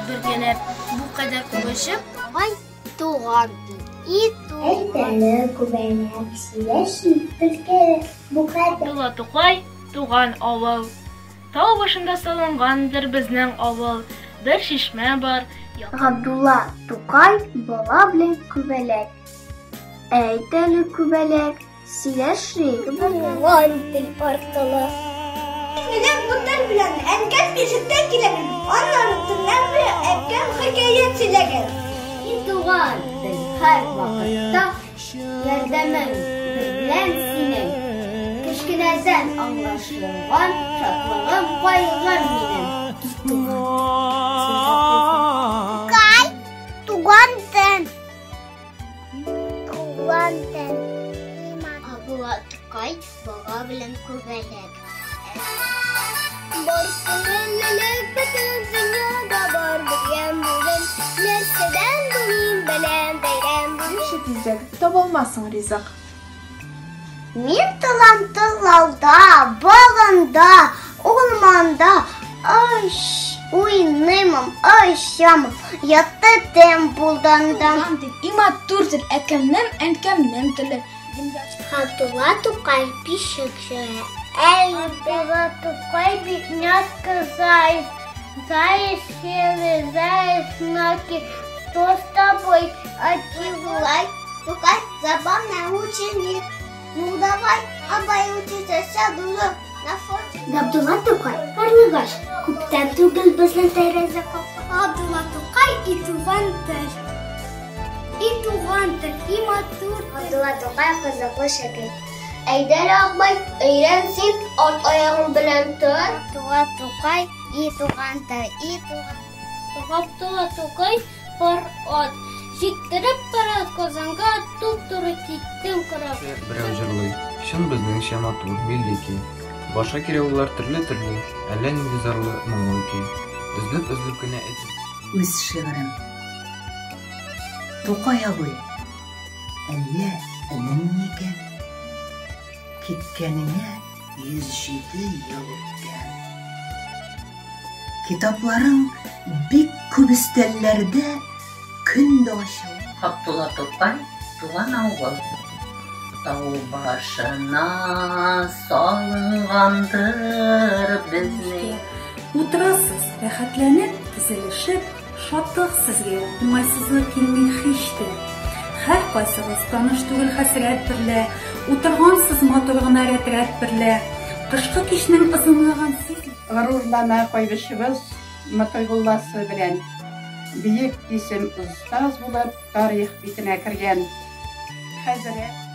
бергәләп, бу кадәр күбешеп, Тугай туган тел. И туган. Әйтәле күбәләк, сөйләши бергәләп, бу кадәр. Абдулла Тукай туган авыл. Тау башында салынгандыр безнең авыл. Бер шишмә бар. Абдулла Тукай бала белән күбәләк. Әйтәле күбәләк, сөйләши туган тел аркылы. Менә бу тел белән әнкәм бишектә киләген. Аннары төннән бері әкәм хикәят сөйләгән. И туган тел һәр вакытта ярдәмең белән синең. Кечкенәдән аңлашылган шатлыгым, кайгым минем. Тукай туган тел. Туган тел. Абдулла Тукай бала белән күбәләк. Барсынлылык бөтен дөньяда бар дигән бүген. Нәрсәдән мин белән бәйрәм бүген. Ничек изәк табылмасын ризык. Мин талантлауда, багында, урманда, уйнаймын, очамын, ятатым булданда. Има туртел әкәмнәм, әнкәмнәм теле. Абдулла Тукай пишекче. Абдулла Тукай бедняцка заяц. Заяц серый, заяц наки. Что с тобой? Абдулла Тукай забавный ученик. Ну давай, учиться, сяду на фото. Абдулла Тукай, карлыгаш, күптән түгел безнең тәрәзә капка. Абдулла Тукай и туган тел. И туган тел, и матур. Абдулла Тукай кызыклы шәкерт. Әйдәр Акбай, өйрәнсен, ат аягың белән тор. Абдулла Тукай и туган тел, и туган. Абдулла Тукай бар ат. Җиктереп бара Казанга, туп-туры киттем карап. Берәү җырлый. Чын безнеңчә матур, милли ки. Башка кирәүләр төрле-төрле, әллә нинди зарлы, моңлы ки. Эзләп кенә әйтеп. Үз шигырем. Тукай абый, әллә энең микән? Киткәнеңә 107 ел үткән. Китапларың бик күп өстәлләрдә көн дә ачыла. Абдулла Тукай туган авыл. Тау башына салынгандыр безнең. Утырасыз, рәхәтләнеп, тезелешеп, шатлык сезгә, уңайсызлык килми һич тә. Һәр кайсыгыз таныш түгел хәсрәт берлә, утыргансыз матур гына рәтрәт берлә, кышкы кичнең ызынлыгын сиз. Горурлана кайбышыбыз Мотойгулласы белән бийек исем остаз булып тарих битенә кергән. Хәзрәт